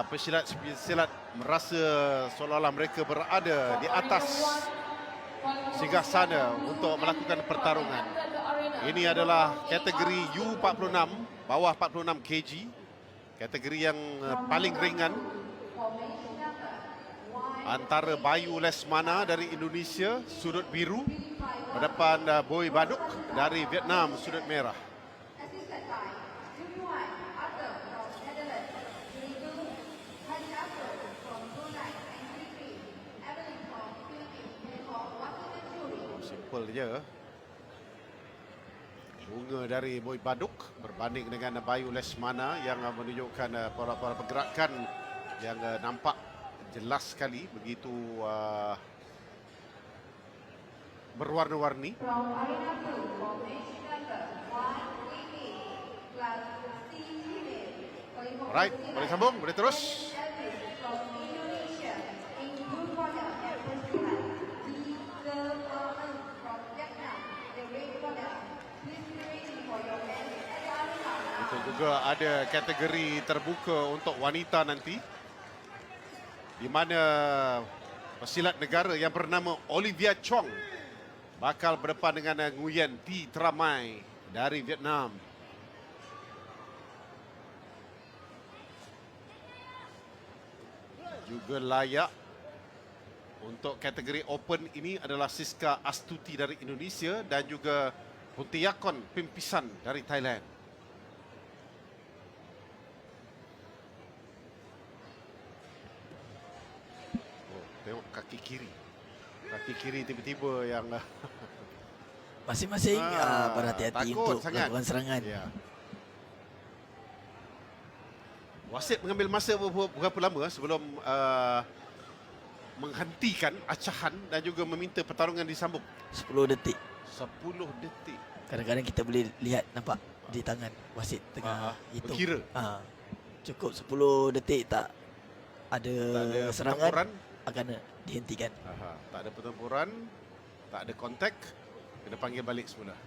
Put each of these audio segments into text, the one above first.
pesilat merasa seolah-olah mereka berada di atas singgahsana untuk melakukan pertarungan. Ini adalah kategori U46, bawah 46 kg, kategori yang paling ringan. Antara Bayu Lesmana dari Indonesia, sudut biru, berdepan Boy Baduk dari Vietnam, sudut merah. Simple je. Bunga dari Boy Baduk berbanding dengan Bayu Lesmana yang menunjukkan pola-pola pergerakan yang nampak jelas sekali, begitu berwarna-warni. Alright, boleh sambung, boleh terus. Itu juga ada kategori terbuka untuk wanita nanti, di mana pesilat negara yang bernama Olivia Chong bakal berdepan dengan Nguyen Thi Tramai dari Vietnam. Juga layak untuk kategori open ini adalah Siska Astuti dari Indonesia dan juga Puntiakon Pimpisan dari Thailand. Tengok kaki kiri. Kaki kiri tiba-tiba yang masing-masing berhati-hati untuk sangat melakukan serangan. Ya. Wasit mengambil masa berapa lama sebelum menghentikan acahan dan juga meminta pertarungan disambung? 10 detik. 10 detik. Kadang-kadang kita boleh lihat, nampak di tangan wasit tengah hitung. Berkira. Cukup 10 detik tak ada serangan, pertempuran, akan dihentikan. Tak ada pertempuran, tak ada kontak, kena panggil balik semula.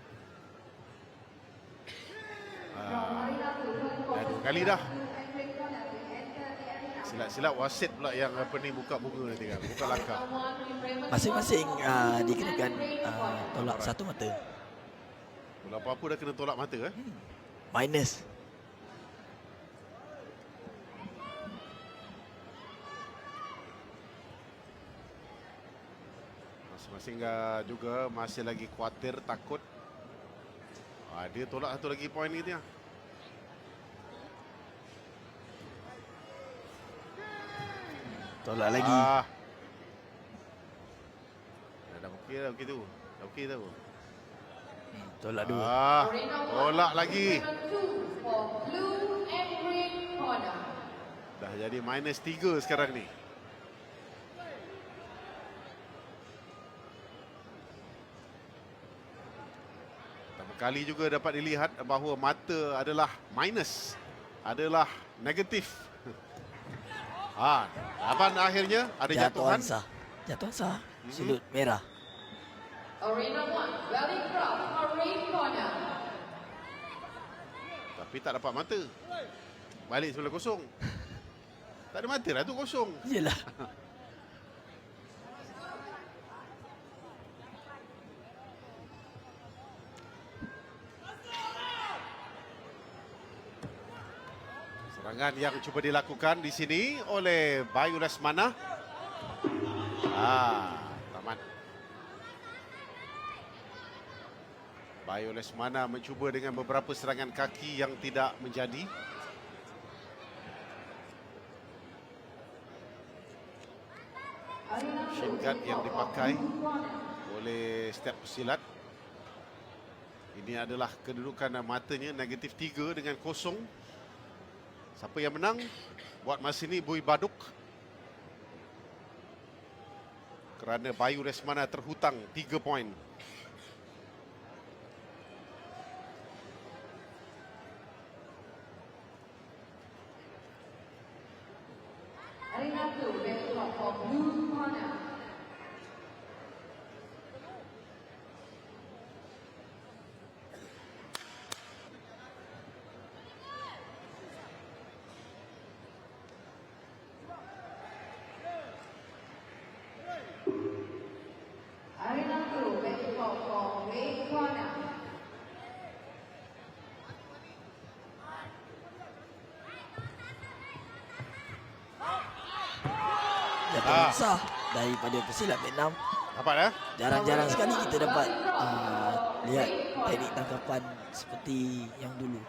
Dah 2 kali dah. Silap-silap wasit pula yang buka bunga nanti kan, buka langkah. Masing-masing dikenakan tolak satu mata. Bola apa-apa dah kena tolak mata Minus. Masing-masing juga masih lagi khawatir, takut. Dia tolak satu lagi poin ni dia. Tolak lagi. Dah okey dah begitu. Dah okey dah. Tolak 2. Tolak lagi. Dah jadi minus 3 sekarang ni. Pertama kali juga dapat dilihat bahawa mata adalah minus, adalah negatif. Lapan akhirnya ada jatuhan. Jatuhan sah. Sudut merah. Tapi tak dapat mata. Balik sebelah kosong. Tak ada mata lah tu, kosong. Yelah. Serangan yang cuba dilakukan di sini oleh Bayu Lesmana. Tamat. Bayu Lesmana mencuba dengan beberapa serangan kaki yang tidak menjadi. Shin guard yang dipakai oleh setiap pesilat. Ini adalah kedudukan matanya negatif 3 dengan kosong. Siapa yang menang? Buat masa ini Boy Baduk. Kerana Bayu Lesmana terhutang 3 poin. jatuhan sah daripada pesilat Vietnam. Dapat ya? Jarang-jarang sekali kita dapat lihat teknik tangkapan seperti yang dulu.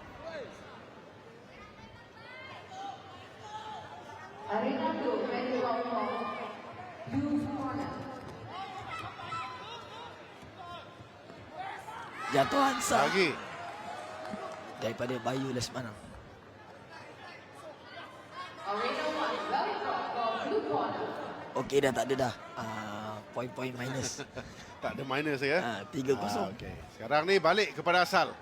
Jatuhan sah Lagi. daripada Bayu Lesmana. Okey dah, tak ada dah. Poin-poin minus. Tak ada minus ya? 3-0. Okey. Sekarang ni balik kepada asal.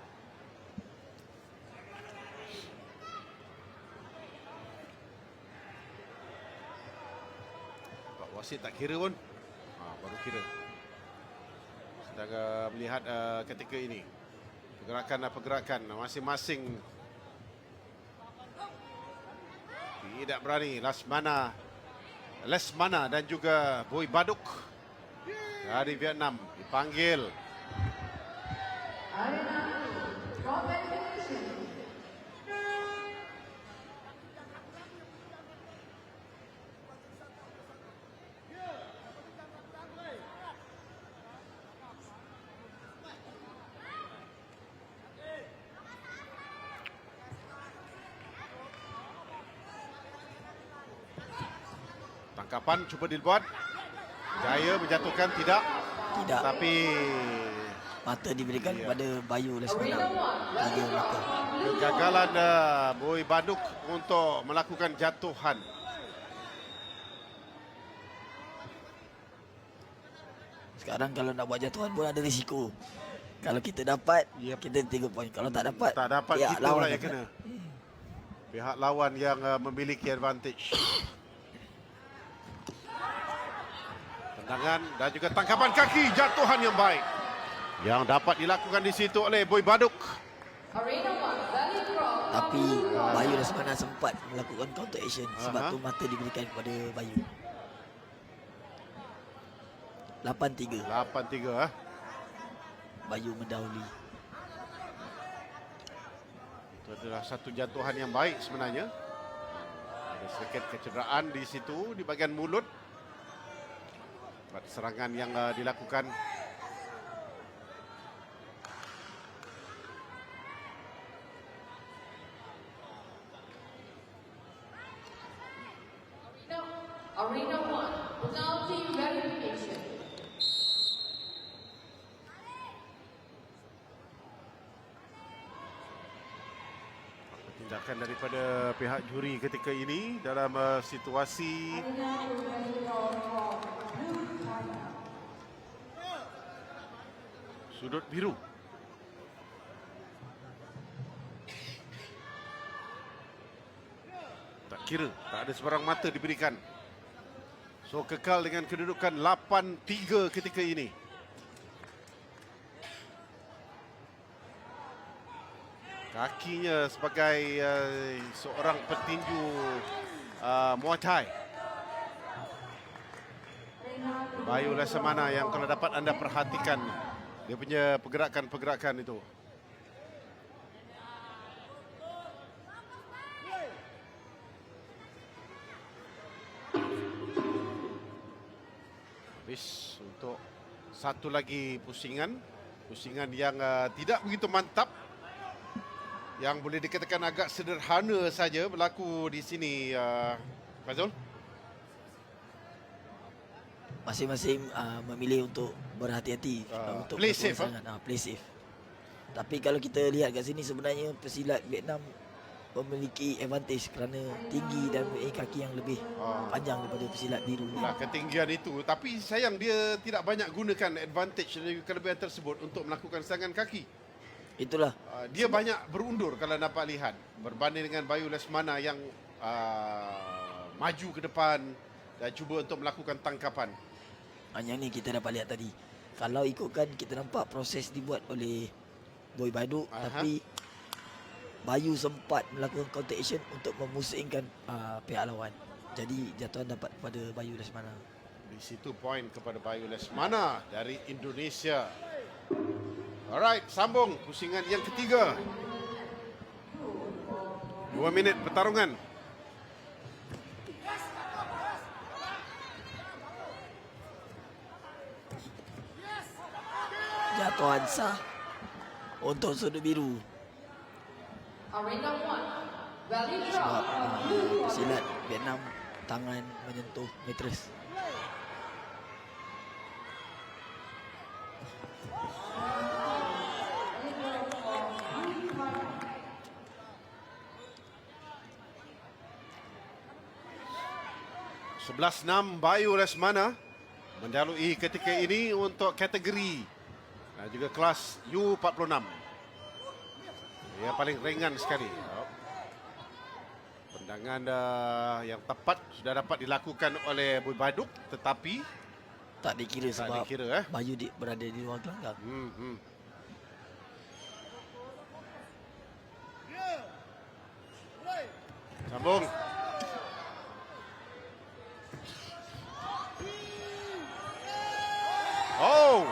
Pak wasit tak kira pun. Baru kira. Sedang melihat ketika ini pergerakan masing-masing tidak berani. Lesmana dan juga Boy Baduk dari Vietnam dipanggil. Tangkapan cuba dibuat. Jaya menjatuhkan, tidak. Tapi mata diberikan kepada Bayu Lesmana. 3 mata. Kegagalan Boy Baduk untuk melakukan jatuhan. Sekarang kalau nak buat jatuhan pun ada risiko. Kalau kita dapat, kita 3 poin. Kalau tak dapat, kita lawan pula yang kena. Pihak lawan yang memiliki advantage. Tendangan dan juga tangkapan kaki, jatuhan yang baik yang dapat dilakukan di situ oleh Boy Baduk. Tapi Bayu Lesmana sempat melakukan counter action, sebab tu mata diberikan kepada Bayu. 8-3. 8-3. Bayu mendahului. Itu adalah satu jatuhan yang baik sebenarnya. Ada sedikit kecederaan di situ di bahagian mulut. Serangan yang dilakukan. Arena 1, penalty verification. Tindakan daripada pihak juri ketika ini dalam situasi sudut biru. Tak kira, tak ada sebarang mata diberikan. So kekal dengan kedudukan 8-3 ketika ini. Kakinya sebagai seorang petinju Muay Thai. Bayu Lesmana yang kalau dapat anda perhatikan dia punya pergerakan-pergerakan itu. Habis untuk satu lagi pusingan yang tidak begitu mantap, yang boleh dikatakan agak sederhana saja berlaku di sini, Fazul. Masing-masing memilih untuk berhati-hati untuk play safe. Play safe. Tapi kalau kita lihat kat sini, sebenarnya pesilat Vietnam memiliki advantage kerana tinggi dan memiliki kaki yang lebih panjang daripada pesilat biru. Ketinggian itu, tapi sayang dia tidak banyak gunakan advantage dan kelebihan tersebut untuk melakukan serangan kaki. Itulah. Dia banyak berundur kalau dapat lihat berbanding dengan Bayu Lesmana yang maju ke depan dan cuba untuk melakukan tangkapan. Yang ni kita dapat lihat tadi. Kalau ikutkan, kita nampak proses dibuat oleh Boy Baduk, tapi Bayu sempat melakukan counter action untuk memusingkan pihak lawan. Jadi jatuhan dapat kepada Bayu Lesmana. Di situ poin kepada Bayu Lesmana dari Indonesia. Alright, sambung pusingan yang ketiga. 2 minit pertarungan. Jatuhan sah untuk sudut biru. Arena 1, Valley Drop. Sebab pesilat Vietnam tangan menyentuh mattress. Sebelas 6 Bayu Lesmana mendalui ketika ini untuk kategori dan juga kelas U46. Ia paling ringan sekali. Tendangan yang tepat sudah dapat dilakukan oleh Boy Baduk, tetapi Tak dikira tak sebab dikira. Bayu berada di luar gelanggang. Sambung. Oh,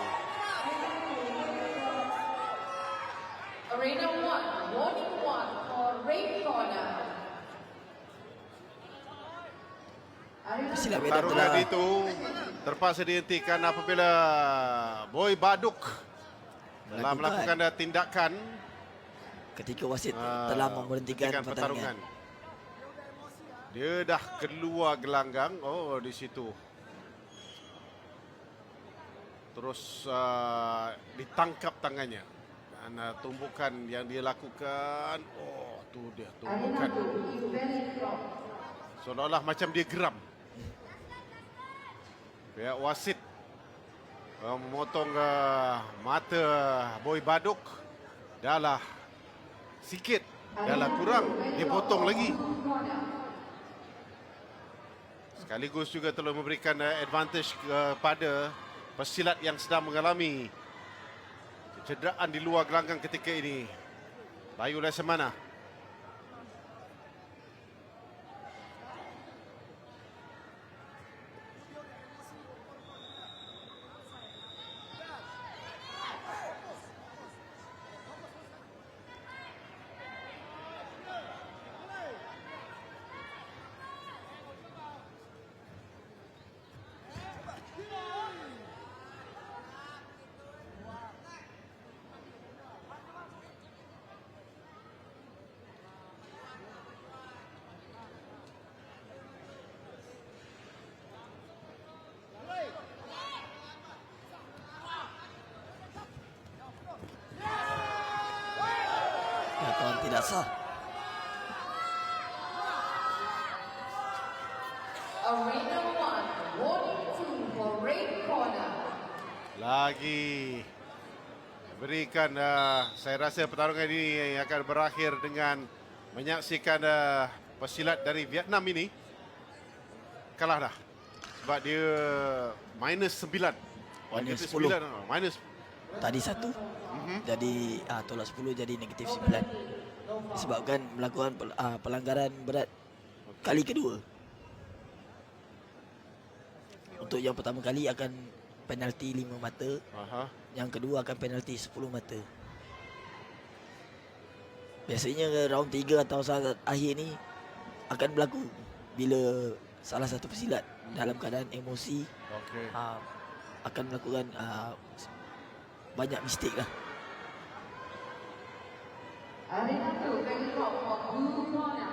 Arena 1, warning 1 for red corner. Pesilat Vietnam pertarungan telah itu terpaksa dihentikan apabila Boy Baduk telah melakukan tindakan ketika wasit telah memberhentikan menghentikan pertandingan. Dia dah keluar gelanggang. Oh, di situ. Terus ditangkap tangannya. Dan tumbukan yang dia lakukan, oh, tu dia tumbukan. Seolah-olah macam dia geram. Pihak wasit memotong mata Boy Baduk. Dah lah sikit, dah lah kurang, dia potong lagi. Sekaligus juga telah memberikan advantage kepada pesilat yang sedang mengalami kecederaan di luar gelanggang ketika ini. Bayu Lesmana. Jatuhan tidak sah. Arena 1, warning 2 for red corner. Lagi berikan, saya rasa pertarungan ini akan berakhir dengan menyaksikan pesilat dari Vietnam ini kalah dah. Sebab dia minus 9. Minus Negatif 10. 9, minus. Tadi 1 jadi tolak 10 jadi negatif 9. Disebabkan melakukan pelanggaran berat kali kedua. Untuk yang pertama kali akan penalti 5 mata, Aha. yang kedua akan penalti 10 mata. Biasanya round 3 atau saat akhir ni akan berlaku bila salah satu pesilat dalam keadaan emosi Okey. akan melakukan banyak mistik lah. Arena 2, Valley Drop for blue corner.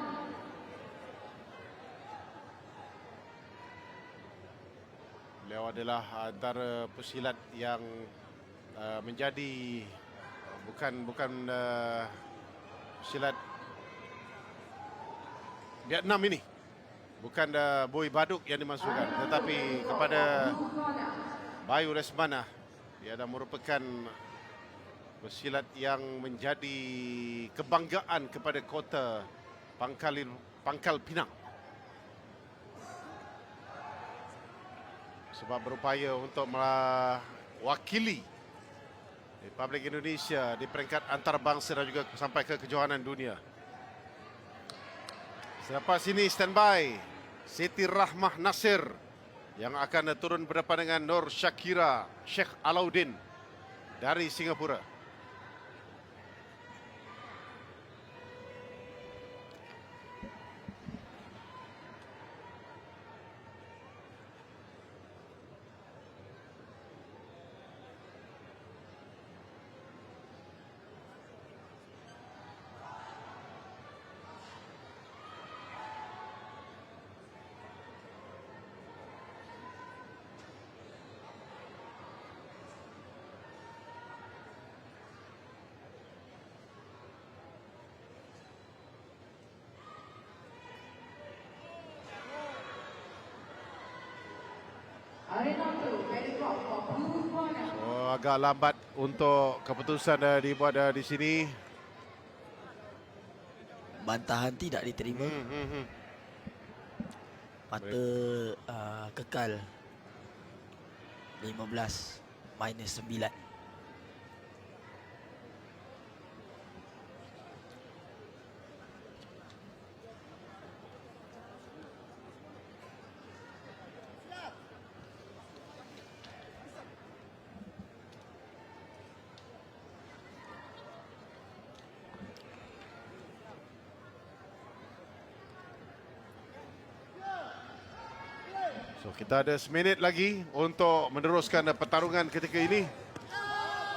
Beliau adalah antara pesilat yang menjadi bukan pesilat Vietnam ini. Bukan Boy Baduk yang dimasukkan, tetapi kepada Bayu Lesmana. Dia adalah merupakan pesilat yang menjadi kebanggaan kepada kota Pangkal Pinang. Sebab berupaya untuk mewakili Republik Indonesia di peringkat antarabangsa dan juga sampai ke kejohanan dunia. Selepas ini standby Siti Rahmah Nasir yang akan turun berdepan dengan Nur Shakira Sheikh Alauddin dari Singapura. Arena 2, red card for blue corner. Oh, agak lambat untuk keputusan dibuat di sini. Bantahan tidak diterima. Mata kekal 15-9. So kita ada seminit lagi untuk meneruskan pertarungan ketika ini.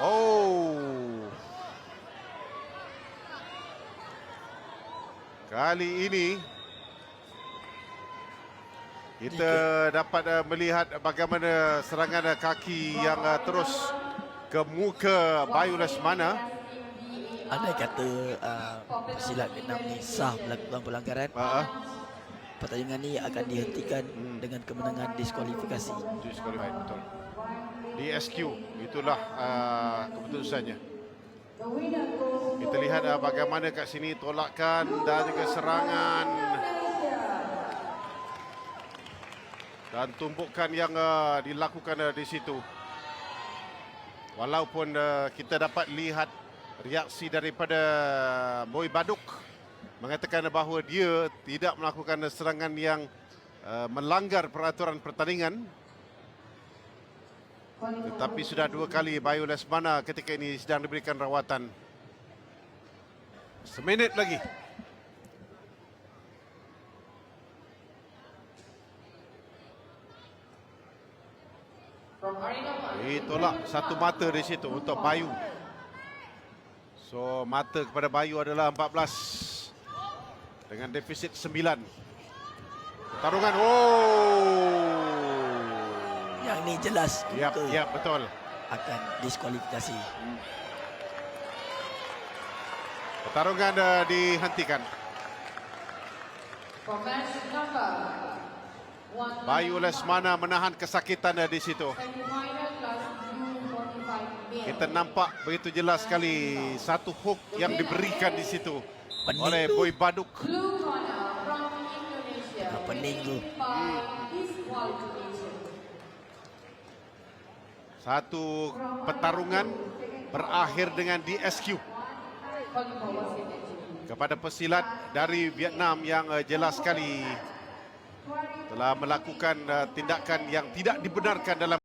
Oh. Kali ini kita dapat melihat bagaimana serangan kaki yang terus ke muka Bayu Lesmana. Andai kata pesilat Vietnam ni sah melakukan pelanggaran, pertandingan ni akan dihentikan dengan kemenangan diskualifikasi. Disqualified, betul. DSQ, itulah keputusannya. Kita lihat bagaimana kat sini tolakan dan juga serangan dan tumpukan yang dilakukan di situ. Walaupun kita dapat lihat reaksi daripada Boy Baduk mengatakan bahawa dia tidak melakukan serangan yang melanggar peraturan pertandingan. Tetapi sudah 2 kali Bayu Lesmana ketika ini sedang diberikan rawatan. Seminit lagi. Tolak satu mata di situ untuk Bayu. So mata kepada Bayu adalah 14 dengan defisit 9. Pertarungan. Oh. Yang ni jelas Ya, betul. akan diskualifikasi. Pertarungan dihentikan. For match number 1, Bayu Lesmana menahan kesakitan di situ. semi-final class blue 45 male. Kita nampak begitu jelas sekali satu hook yang diberikan di situ Pening oleh tu. Boy Baduk. Blue corner from Indonesia. Pening tu. By disqualification. Satu pertarungan berakhir dengan DSQ Calling for wasit entry. kepada pesilat dari Vietnam yang jelas sekali telah melakukan tindakan yang tidak dibenarkan dalam